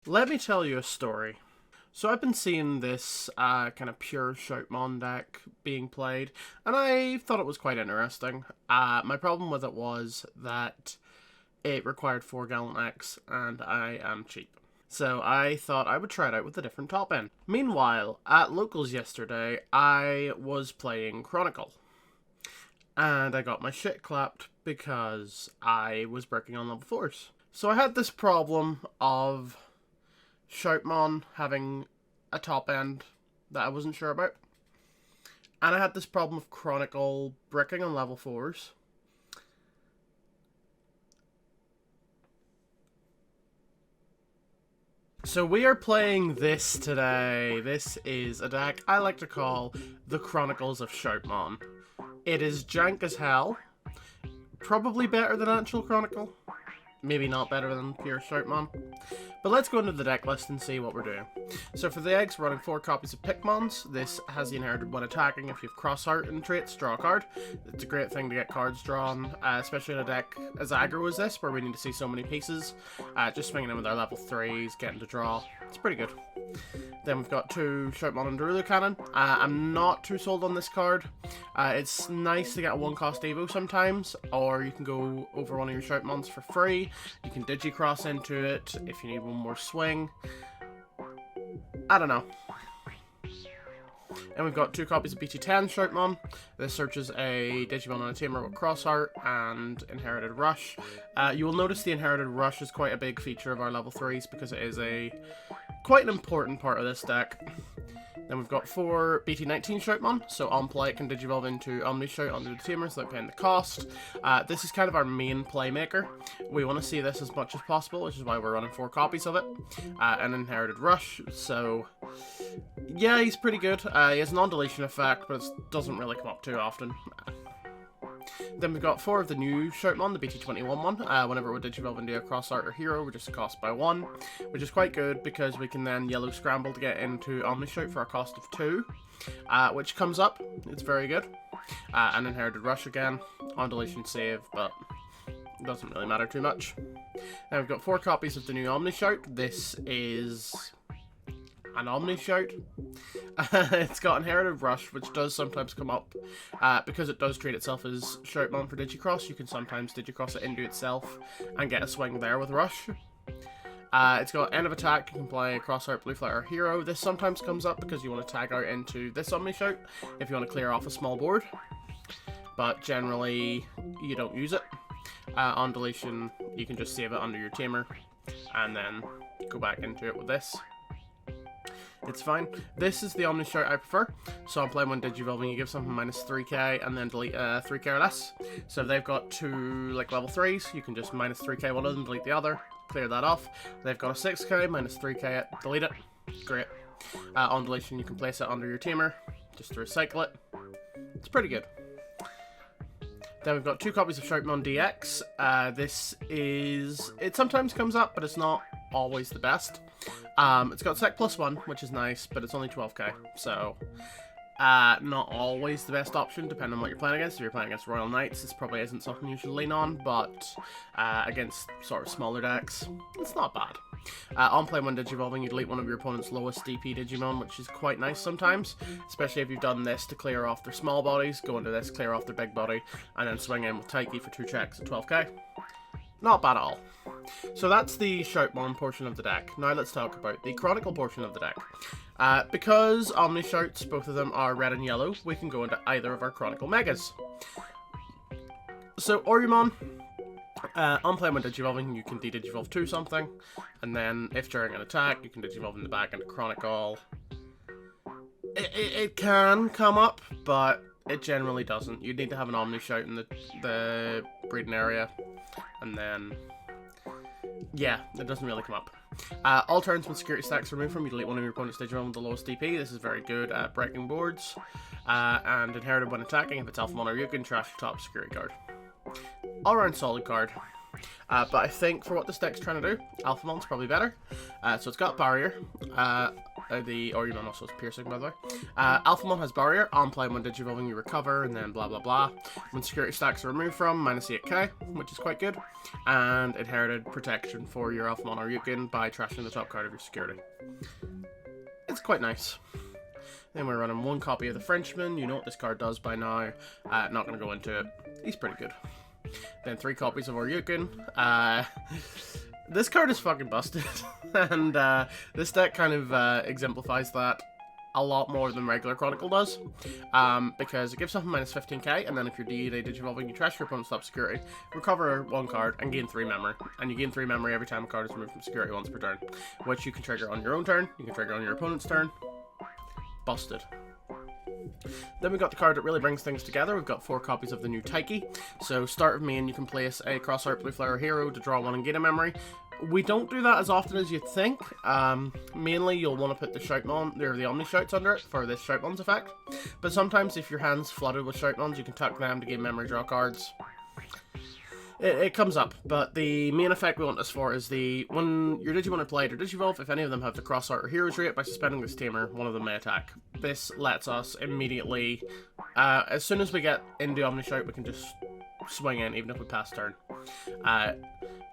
Let me tell you a story. So I've been seeing this kind of pure Shoutmon deck being played, and I thought it was quite interesting. My problem with it was that it required 4-gallon X, and I am cheap. So I thought I would try it out with a different top end. Meanwhile, at Locals yesterday, I was playing Chronicle. And I got my shit clapped because I was working on level 4s. So I had this problem of Shoutmon having a top end that I wasn't sure about. And I had this problem of Chronicle bricking on level 4s. So we are playing this today. This is a deck I like to call the Chronicles of Shoutmon. It is jank as hell. Probably better than actual Chronicle. Maybe not better than pure Shoutmon. But let's go into the deck list and see what we're doing. So for the eggs, we're running 4 copies of Pickmons. This has the inherited when attacking. If you have cross heart in traits, draw a card. It's a great thing to get cards drawn, especially in a deck as aggro as this, where we need to see so many pieces. Just swinging in with our level 3s, getting to draw. It's pretty good. Then we've got 2 Shoutmon and Dorulu cannon. I'm not too sold on this card. It's nice to get a 1-cost Evo sometimes, or you can go over one of your Shoutmons for free. You can Digicross into it if you need one more swing. I don't know. And we've got 2 copies of BT10 Shoutmon. This searches a Digimon and a Tamer with Crossheart and Inherited Rush. You will notice the Inherited Rush is quite a big feature of our level 3s because it is quite an important part of this deck. Then we've got 4 BT19 Shoutmon, so on play it can Digivolve into OmniShout under the Tamers without paying the cost. This is kind of our main playmaker. We want to see this as much as possible, which is why we're running 4 copies of it. An Inherited Rush, so yeah, he's pretty good. He has an on-deletion effect, but it doesn't really come up too often. Then we've got 4 of the new Shoutmon, the BT21 one. Whenever we Digivolve into a cross art or hero, we just cost by 1, which is quite good because we can then yellow Scramble to get into OmniShout for a cost of 2, which comes up. It's very good. An Inherited Rush again, on deletion save, but it doesn't really matter too much. Now we've got 4 copies of the new OmniShout. This is an OmniShout. It's got Inherited Rush, which does sometimes come up. Because it does treat itself as Shoutmon for Digicross, you can sometimes Digicross it into itself and get a swing there with Rush. It's got End of Attack, you can play Crossheart, Blue Flyer, or Hero. This sometimes comes up because you want to tag out into this OmniShout if you want to clear off a small board. But generally, you don't use it. On deletion, you can just save it under your Tamer and then go back into it with this. It's fine. This is the OmniShout I prefer. So I'm playing when Digivolving, you give something minus 3k and then delete 3k or less. So if they've got 2 like level 3s, you can just minus 3k one of them, delete the other, clear that off. They've got a 6k, minus 3k, delete it. Great. On deletion, you can place it under your Tamer, just to recycle it. It's pretty good. Then we've got 2 copies of Shoutmon DX. It sometimes comes up, but it's not always the best. It's got Sec +1, which is nice, but it's only 12k, so not always the best option, depending on what you're playing against. If you're playing against Royal Knights, this probably isn't something you should lean on, but against sort of smaller decks, it's not bad. On play when Digivolving, you delete one of your opponent's lowest DP Digimon, which is quite nice sometimes, especially if you've done this to clear off their small bodies, go into this, clear off their big body, and then swing in with Taiki for 2 checks at 12k. Not bad at all. So that's the Shoutmon portion of the deck. Now let's talk about the Chronicle portion of the deck. Because OmniShouts, both of them are red and yellow, we can go into either of our Chronicle Megas. So Ouryumon, on play when Digivolving, you can de-Digivolve to something, and then if during an attack, you can Digivolve in the back into Chronicle. It can come up, but it generally doesn't. You need to have an OmniShout in the breeding area, and then yeah, it doesn't really come up. All turns when security stacks are removed from you, delete one of your opponent's Digimon with the lowest DP. This is very good at breaking boards. And inherited when attacking, if it's Alphamon or Ouryuken, trash your top security card. All around solid card. But I think for what this deck's trying to do, Alphamon's probably better. So it's got barrier. the Ouryuken also has piercing, by the way. Alphamon has barrier. On play, when digivolving you recover, and then blah blah blah. When security stacks are removed from, minus 8k, which is quite good. And inherited protection for your Alphamon Ouryuken by trashing the top card of your security. It's quite nice. Then we're running one copy of the Frenchman. You know what this card does by now. Not going to go into it. He's pretty good. Then 3 copies of Ouryuken. This card is fucking busted. And this deck kind of exemplifies that a lot more than regular Chronicle does. Because it gives something minus 15k, and then if you're DE digivolving, you trash your opponent's top security, recover 1 card, and gain 3 memory. And you gain 3 memory every time a card is removed from security once per turn. Which you can trigger on your own turn, you can trigger on your opponent's turn. Busted. Then we've got the card that really brings things together. We've got 4 copies of the new Taiki. So start of main, you can place a cross-art blue flower hero to draw 1 and gain a memory. We don't do that as often as you'd think. Mainly you'll want to put the Shoutmon, or the OmniShouts under it for this Shoutmon's effect. But sometimes if your hand's flooded with Shoutmons, you can tuck them to gain memory draw cards. It comes up, but the main effect we want this for is when your Digimon are played or Digivolve, if any of them have the cross-art or heroes rate, by suspending this tamer, one of them may attack. This lets us immediately, as soon as we get into OmniShout, we can just swing in, even if we pass turn.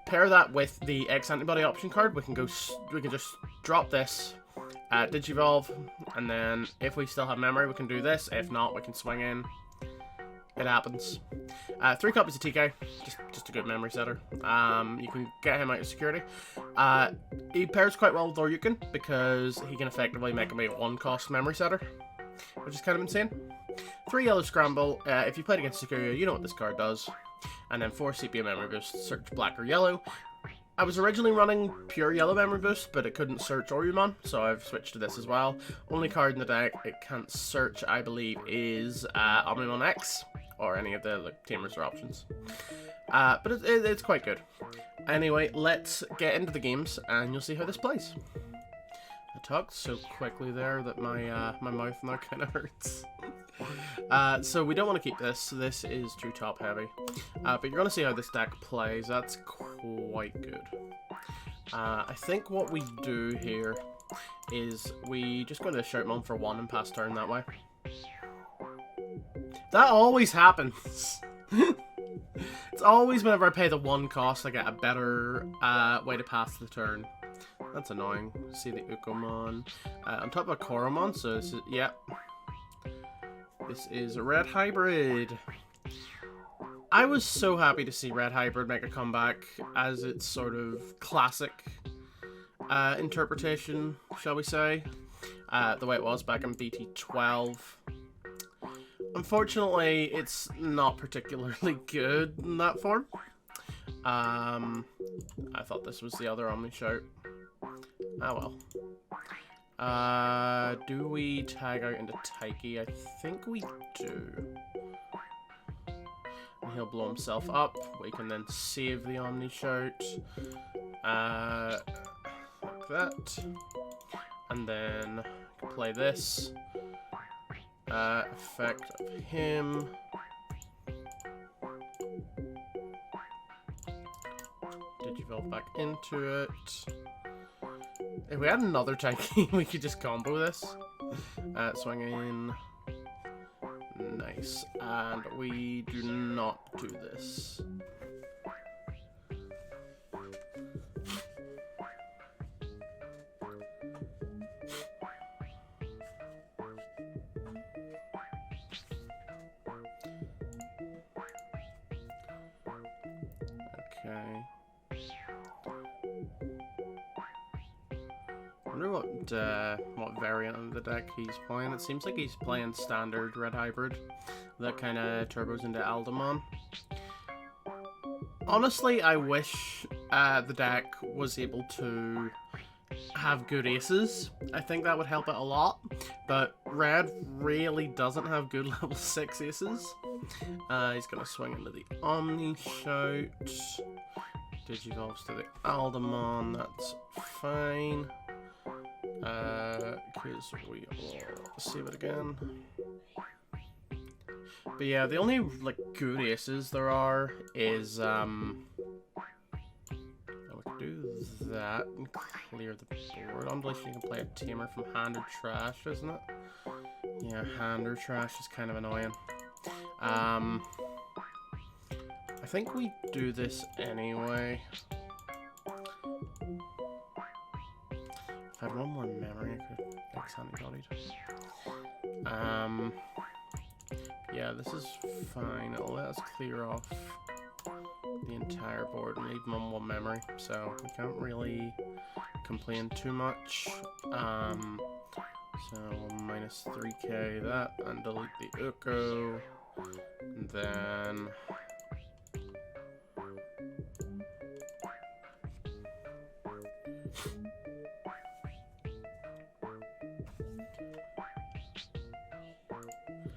Pair that with the X Antibody option card, we can just drop this, Digivolve, and then if we still have memory, we can do this. If not, we can swing in. It happens. 3 copies of TK, just a good memory setter. You can get him out of security. He pairs quite well with Ouryuken because he can effectively make him a 1-cost memory setter, which is kind of insane. 3 yellow Scramble. If you played against security, you know what this card does. And then 4 Sepia memory boost. Search black or yellow. I was originally running pure yellow memory boost, but it couldn't search Ouryumon, so I've switched to this as well. Only card in the deck it can't search, I believe, is Omnimon X, or any of the tamers or options. But it's quite good. Anyway, let's get into the games, and you'll see how this plays. I talked so quickly there that my mouth now kind of hurts. So we don't want to keep this. This is too top heavy. But you're going to see how this deck plays. That's quite good. I think what we do here is we just go to the Shoutmon for 1 and pass turn that way. That always happens. It's always whenever I pay the 1 cost, I get a better way to pass the turn. That's annoying. See the Ouryumon. On top of a Ouryumon, so this is, yeah. This is a Red Hybrid. I was so happy to see Red Hybrid make a comeback as its sort of classic interpretation, shall we say. The way it was back in BT12. Unfortunately, it's not particularly good in that form. I thought this was the other OmniShout. Ah well. Do we tag out into Taiki? I think we do. And he'll blow himself up. We can then save the OmniShout. Like that. And then play this. Effect of him. Digivolve back into it. If we had another Taiki, we could just combo this. Swing in. Nice. And we do not do this. Okay. I wonder what variant of the deck he's playing. It seems like he's playing standard Red Hybrid. That kind of turbos into Aldamon. Honestly, I wish the deck was able to have good aces. I think that would help it a lot. But Red really doesn't have good level 6 aces. He's going to swing into the OmniShout. Digivolves to the Aldamon. That's fine. Because we will save it again. But yeah, the only like good aces there are is we could do that and clear the board. Unbelievable, you can play a tamer from hand or trash, isn't it? Yeah, hand or trash is kind of annoying. I think we do this anyway. If I had one more memory, I could X Antibody. Yeah, this is fine. It'll let us clear off the entire board and leave them on one memory, so we can't really complain too much. So we'll minus 3k that and delete the Uko, and then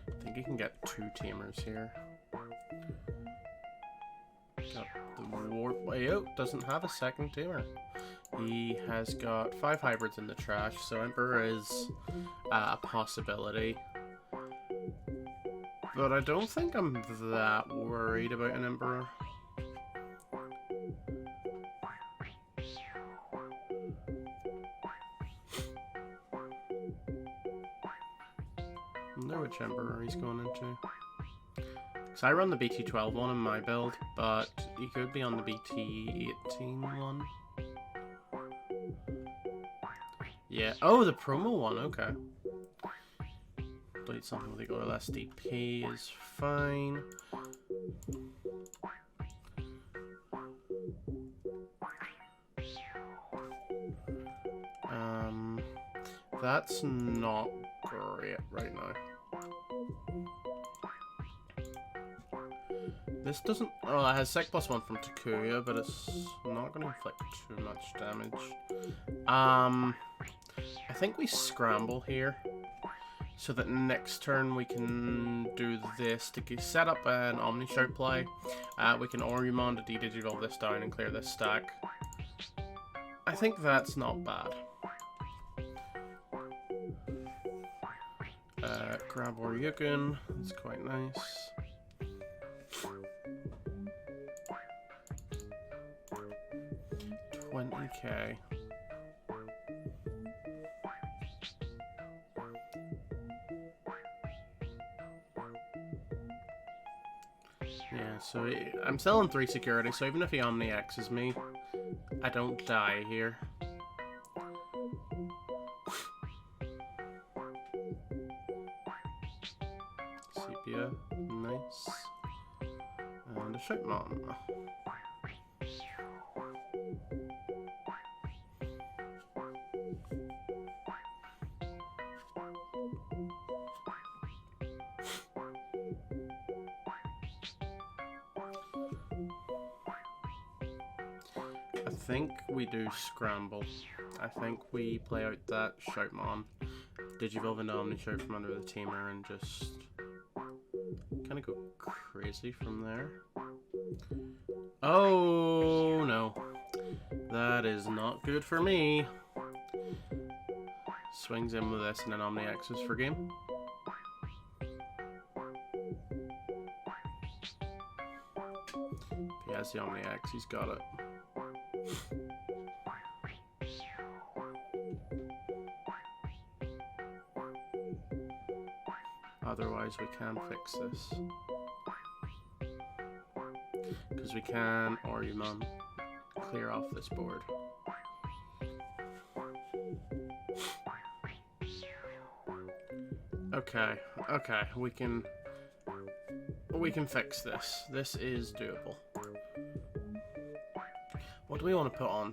I think you can get 2 tamers here. Got the warp way out, doesn't have a second tamer. He has got 5 hybrids in the trash, so Emperor is a possibility. But I don't think I'm that worried about an Emperor. I wonder which Emperor he's going into. So I run the BT12 one in my build, but he could be on the BT18 one. Yeah. Oh, the promo one. Okay. Delete something with equal or less DP is fine. That's not great right now. This doesn't... Oh, it has Sec +1 from Takuya, but it's not going to inflict too much damage. I think we scramble here, so that next turn we can do this to set up an OmniShout play. We can Ouryumon to de-digivolve this down and clear this stack. I think that's not bad. Grab Ouryuken, that's quite nice. $20k. Yeah, so I'm still in 3 security, so even if he Omni X's me, I don't die here. Sepia, nice. And a Shoutmon. I think we do Scramble. I think we play out that Shoutmon, Digivolve into OmniShout from under the tamer, and just kind of go crazy from there. Oh no, that is not good for me. Swings in with this and then Omni X's for game. If he has the Omni X, he's got it. Otherwise we can fix this, because we can Ouryumon clear off this board. Okay, we can fix this. This is doable. What do we want to put on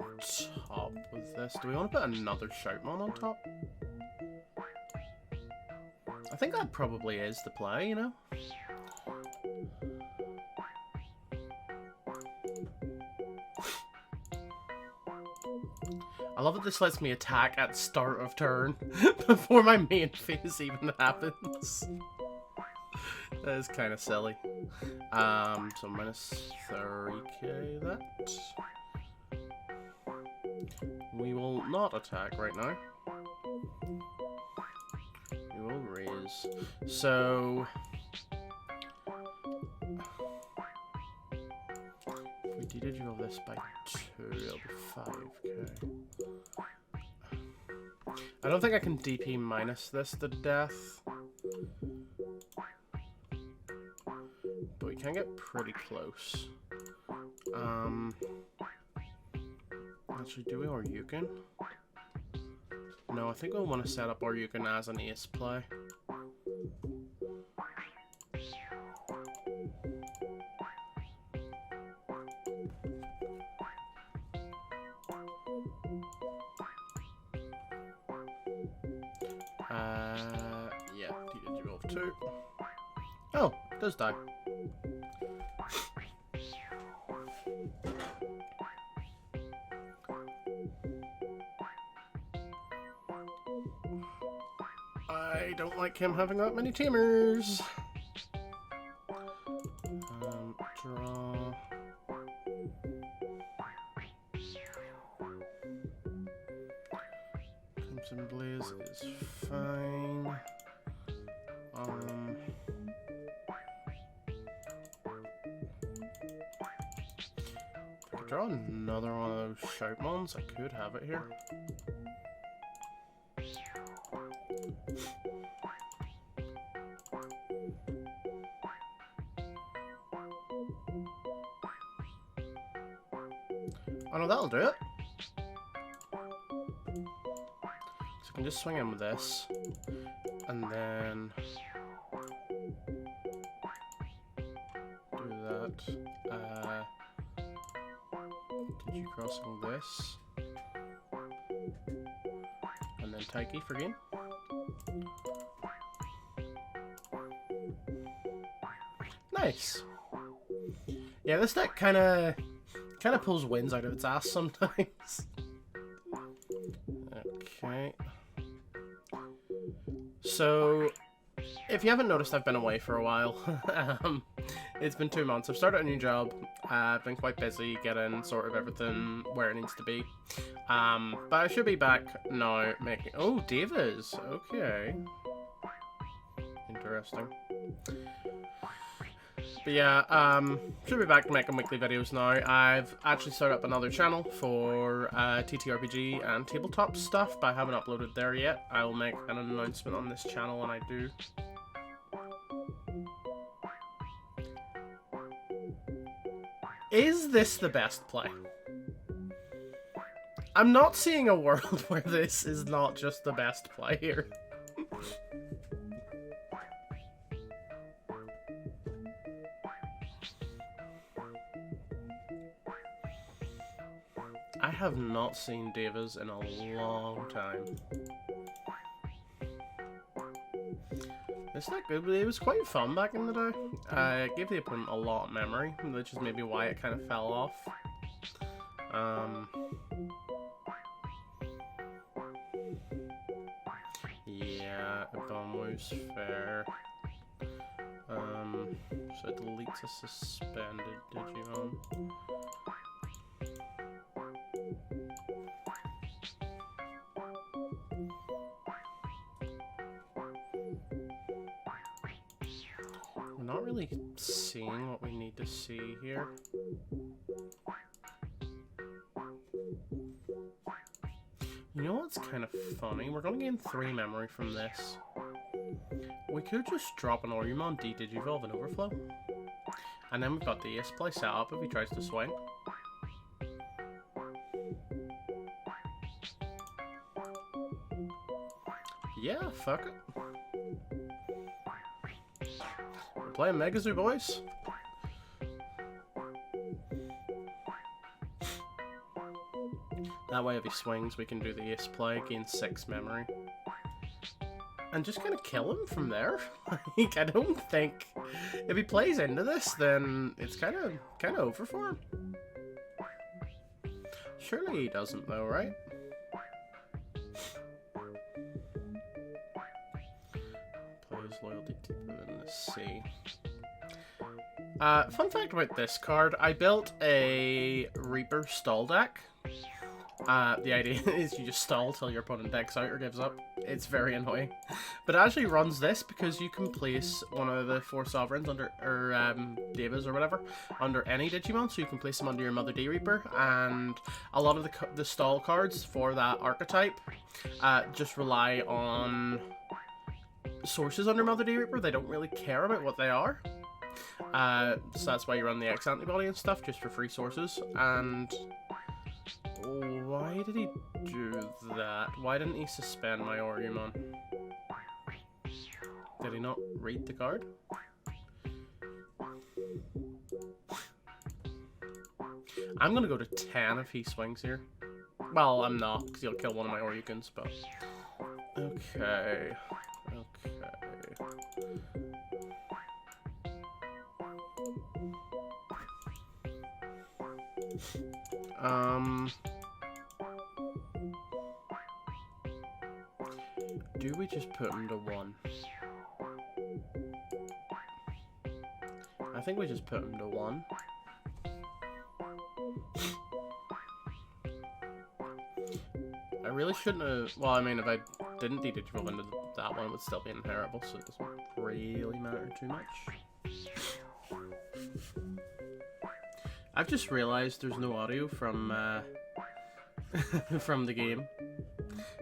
top with this? Do we want to put another Shoutmon on top? I think that probably is the play, you know? I love that this lets me attack at start of turn before my main phase even happens. That is kind of silly. So minus 3k that. We will not attack right now. We will raise. So if we de-digivolve this by 2, it'll be 5k. I don't think I can DP minus this to death. But we can get pretty close. Actually, do we Ouryuken? No, I think we'll want to set up Ouryuken as an ace play. Yeah, de-digivolve 2. Oh, it does die. I don't like him having that many teamers. Draw. Crimson Blaze is fine. If I could draw another one of those Shoutmons, I could have it here. Oh no, that'll do it. So I can just swing in with this, and then do that. Did you crossing this, and then Taiki for game. Nice. Yeah, this deck kind of pulls wins out of its ass sometimes. Okay. So, if you haven't noticed, I've been away for a while. It's been 2 months. I've started a new job. I've been quite busy getting sort of everything where it needs to be. But I should be back now making... Oh, Divas. Okay. Interesting. But yeah, should be back making weekly videos now. I've actually started up another channel for TTRPG and tabletop stuff, but I haven't uploaded there yet. I will make an announcement on this channel when I do. Is this the best play? I'm not seeing a world where this is not just the best play here. I have not seen Divas in a long time. It's not good, but it was quite fun back in the day. It gave the opponent a lot of memory, which is maybe why it kind of fell off. Yeah, Abonwo's fair. So it deletes a suspended Digimon. We're not really seeing what we need to see here. You know what's kind of funny? We're going to gain 3 memory from this. We could just drop an Ouryumon de-digivolve and overflow. And then we've got the ace play set up if he tries to swing. Yeah, fuck it. We're playing Megazoo, boys. That way if he swings, we can do the ace play, gain 6 memory. And just kind of kill him from there. Like, I don't think... If he plays into this, then it's kind of over for him. Surely he doesn't though, right? Plays loyalty deeper than the sea. Fun fact about this card, I built a Reaper stall deck. The idea is you just stall till your opponent decks out or gives up. It's very annoying. But it actually runs this because you can place one of the 4 sovereigns under, or Devas or whatever, under any Digimon. So you can place them under your Mother D Reaper, and a lot of the stall cards for that archetype just rely on sources under Mother D Reaper. They don't really care about what they are. So that's why you run the X Antibody and stuff, just for free sources. And why did he do that? Why didn't he suspend my Ouryumon? Did he not read the card? I'm gonna go to 10 if he swings here. Well, I'm not, because he'll kill one of my Ouryukens, but... Okay. Do we just put him to 1? I think we just put him to 1. I really shouldn't have... Well, I mean, if I didn't de-digivolve into that one, it would still be inheritable, so it doesn't really matter too much. I've just realized there's no audio from from the game,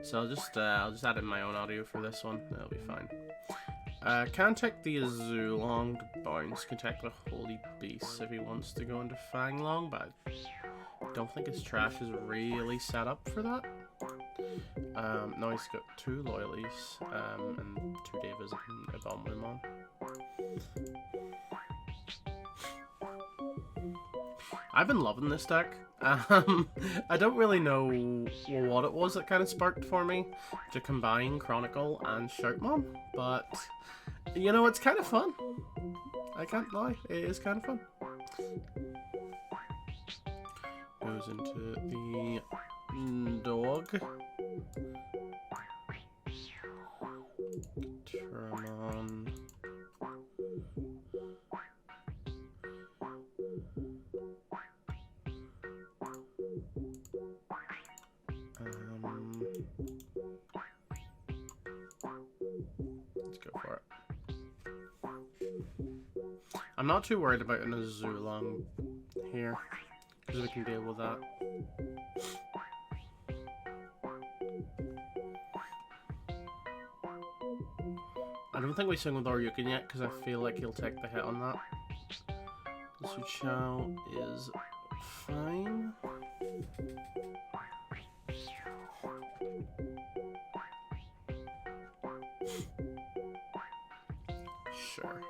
so I'll just add in my own audio for this one. That'll be fine. Can take the Azulong to bounce. Can take the Holy Beast if he wants to go into Fanglong, but I don't think his trash is really set up for that. No, he's got 2 Loyalies and 2 Devas and a Omnimon. I've been loving this deck. I don't really know what it was that kind of sparked for me to combine Chronicle and Shoutmon, but you know, it's kind of fun. I can't lie, it is kind of fun. Goes into the dog. Turn on. Let's go for it. I'm not too worried about an Azulong here, because we can deal with that. I don't think we swing with Ouryuken yet, because I feel like he'll take the hit on that. The Suchao is fine. Sure.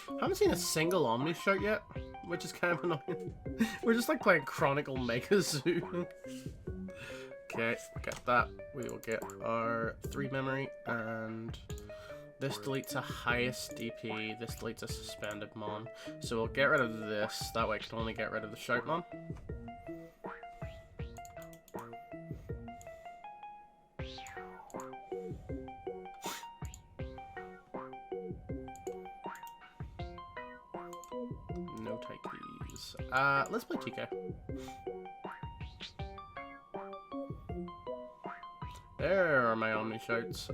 I haven't seen a single OmniShout yet, which is kind of annoying. We're just like playing Chronicle Megazoo. Okay, get that. We will get our 3 memory, and this deletes a highest DP, this deletes a suspended Mon. So we'll get rid of this, that way I can only get rid of the Shoutmon. No Taikis. Let's play TK. There are my OmniShouts.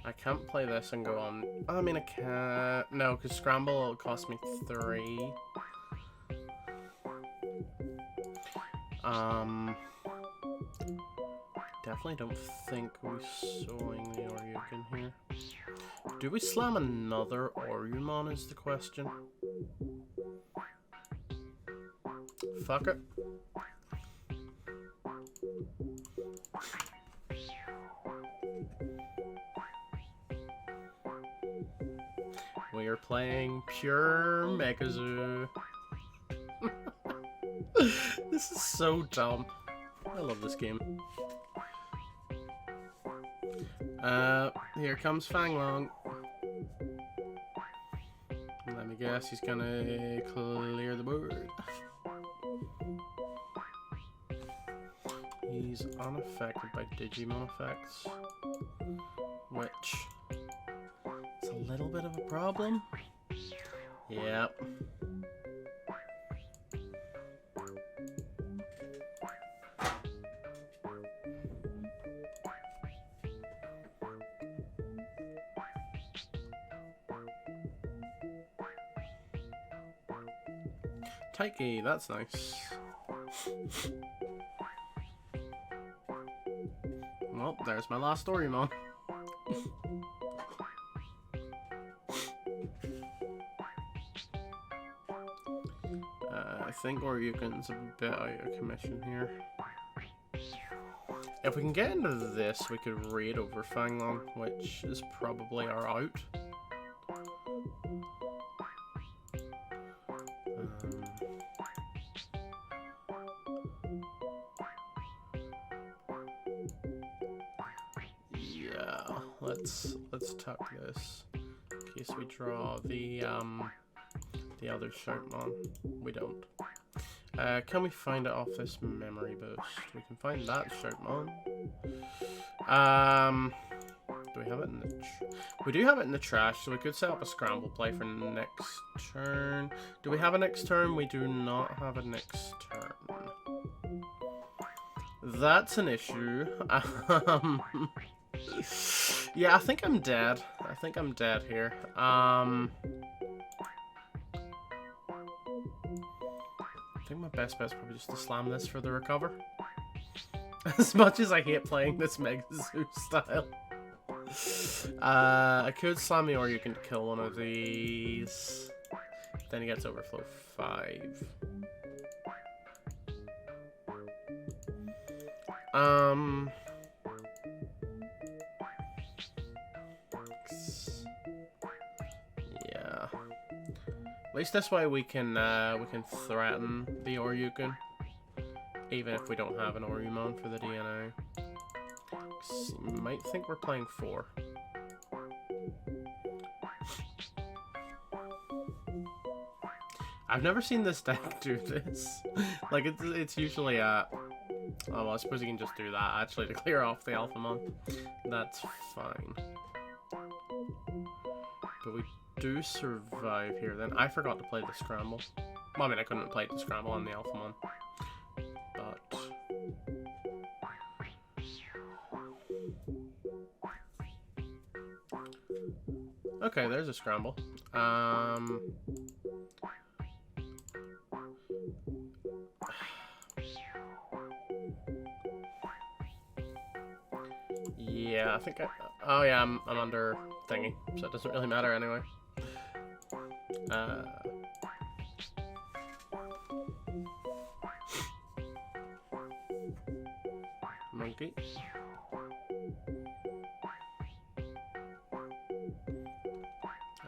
I can't play this and go on. I mean, I can't. No, because Scramble will cost me 3. Definitely don't think we swing the Ouryuken here. Do we slam another Ouryumon is the question. Fuck it. We are playing pure Megazoo. This is so dumb. I love this game. Here comes Fanglong. Let me guess, he's gonna clear the board. He's unaffected by Digimon effects, which is a little bit of a problem. Yep. Taiki, that's nice. Well, there's my last Ouryumon. I think Ouryuken's a bit out of commission here. If we can get into this, we could raid over Fanglong, which is probably our out. Let's tuck this in case we draw the other Shoutmon. We don't. Can we find it off this memory boost? We can find that Shoutmon. Do we have it in the? We do have it in the trash, so we could set up a scramble play for next turn. Do we have a next turn? We do not have a next turn. That's an issue. Yeah, I think I'm dead. I think I'm dead here. I think my best bet's probably just to slam this for the recover. As much as I hate playing this Mega Zoo style. I could slam the Ouryuken to kill one of these. Then he gets overflow 5. Yeah. At least this way we can threaten the Ouryuken, even if we don't have an Ouryumon for the DNA. You might think we're playing 4. I've never seen this deck do this. Like it's usually oh well, I suppose you can just do that actually to clear off the Alphamon. That's fine. But we do survive here then. I forgot to play the Scramble. Well, I mean, I couldn't have played the Scramble on the Alphamon. But okay, there's a Scramble. Yeah, I think oh yeah, I'm under thingy, so it doesn't really matter anyway. Monkey.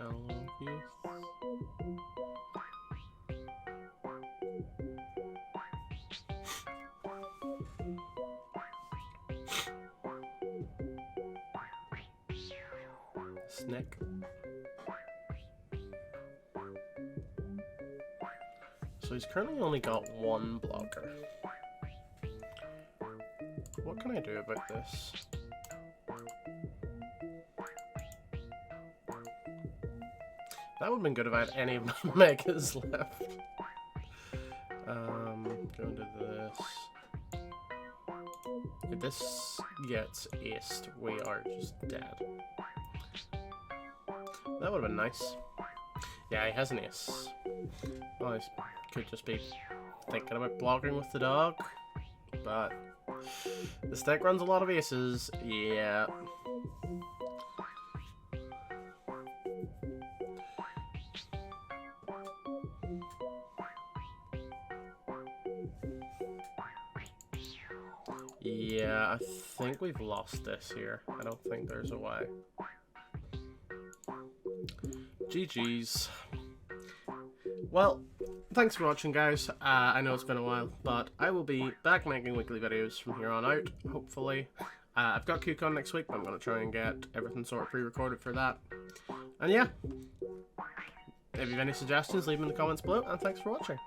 I love you. Snick. So he's currently only got 1 blocker. What can I do about this? That would have been good if I had any of my megas left. Go into this. If this gets aced, we are just dead. That would have been nice. Yeah, he has an ace. Well, he could just be thinking about blocking with the dog. But this deck runs a lot of aces. Yeah. Yeah, I think we've lost this here. I don't think there's a way. GG's. Well, thanks for watching, guys. I know it's been a while, but I will be back making weekly videos from here on out, hopefully. I've got KuCon next week, but I'm going to try and get everything sort of pre-recorded for that. And yeah, if you have any suggestions, leave them in the comments below, and thanks for watching.